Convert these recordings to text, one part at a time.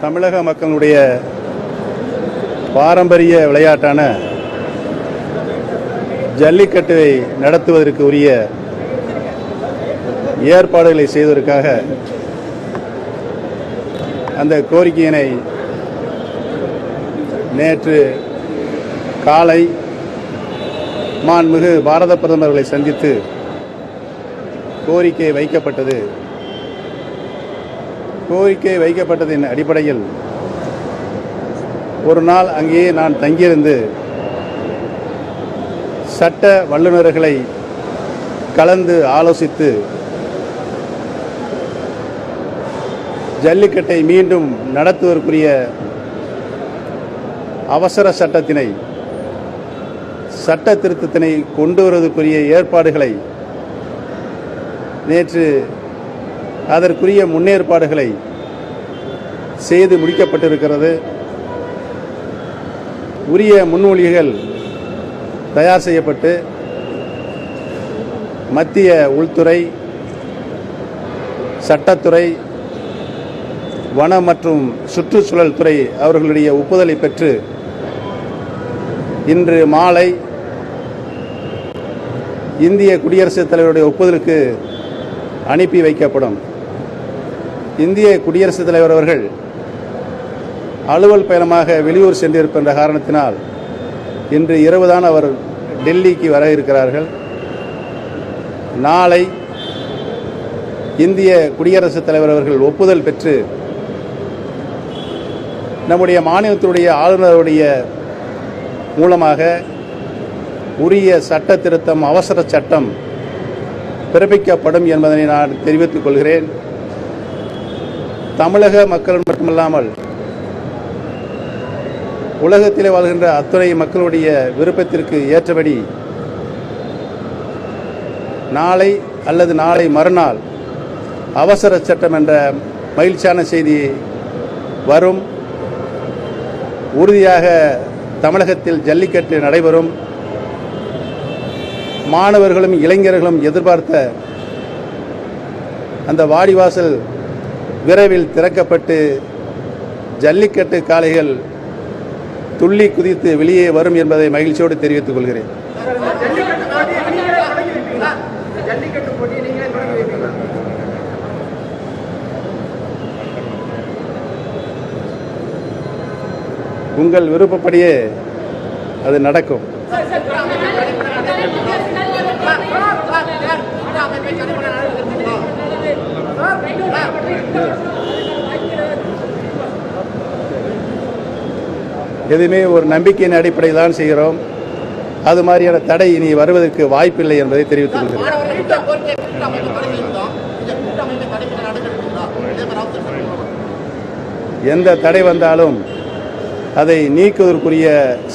தமிழக மக்களுடைய பாரம்பரிய விளையாட்டான ஜல்லிக்கட்டை நடத்துவதற்கு உரிய ஏற்பாடுகளை செய்வதற்காக அந்த கோரிக்கையினை நேற்று காலை மாண்புமிகு பாரத பிரதமர்களை சந்தித்து கோரிக்கை வைக்கப்பட்டது. கோரிக்கை வைக்கப்பட்டதின் அடிப்படையில் ஒரு நாள் அங்கேயே நான் தங்கியிருந்து சட்ட வல்லுநர்களை கலந்து ஆலோசித்து ஜல்லிக்கட்டை மீண்டும் நடத்துவதற்குரிய அவசர சட்டத்தினை சட்ட திருத்தத்தினை கொண்டு வருவதற்குரிய ஏற்பாடுகளை நேற்று அதற்குரிய முன்னேற்பாடுகளை செய்து முடிக்கப்பட்டிருக்கிறது. உரிய முன்மொழிகள் தயார் செய்யப்பட்டு மத்திய உள்துறை, சட்டத்துறை, வன மற்றும் சுற்றுச்சூழல் துறை அவர்களுடைய ஒப்புதலை பெற்று இன்று மாலை இந்திய குடியரசுத் தலைவருடைய ஒப்புதலுக்கு அனுப்பி வைக்கப்படும். இந்திய குடியரசுத் தலைவர் அவர்கள் அலுவல் பயணமாக வெளியூர் சென்றிருக்கின்ற காரணத்தினால் இன்று இரவுதான் அவர் டெல்லிக்கு வர இருக்கிறார்கள். நாளை இந்திய குடியரசுத் தலைவர் அவர்கள் ஒப்புதல் பெற்று நம்முடைய மாநிலத்தினுடைய ஆளுநருடைய மூலமாக உரிய சட்ட திருத்தம், அவசர சட்டம் பிறப்பிக்கப்படும் என்பதனை நான் தெரிவித்துக் கொள்கிறேன். தமிழக மக்கள் மட்டுமல்லாமல் உலகத்திலே வாழ்கின்ற அத்துணை மக்களுடைய விருப்பத்திற்கு ஏற்றபடி நாளை அல்லது நாளை மறுநாள் அவசர சட்டம் என்ற மகிழ்ச்சியான செய்தி வரும். உறுதியாக தமிழகத்தில் ஜல்லிக்கட்டு நடைபெறும். மாணவர்களும் இளைஞர்களும் எதிர்பார்த்த அந்த வாடிவாசல் விரைவில் திறக்கப்பட்டு ஜல்லிக்கட்டு காளைகள் துள்ளி குதித்து வெளியே வரும் என்பதை மகிழ்ச்சியோடு தெரிவித்துக் கொள்கிறேன். உங்கள் விருப்பப்படியே அது நடக்கும். எதுவுமே ஒரு நம்பிக்கையின் அடிப்படையில் தான் செய்கிறோம். அது மாதிரியான தடை இனி வருவதற்கு வாய்ப்பில்லை என்பதை தெரிவித்துக் கொள்கிறேன். எந்த தடை வந்தாலும் அதை நீக்குவதற்குரிய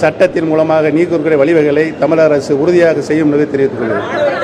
சட்டத்தின் மூலமாக நீக்குவதற்குரிய வழிவகைகளை தமிழக அரசு உறுதியாக செய்யும் என்பதை தெரிவித்துக் கொள்கிறேன்.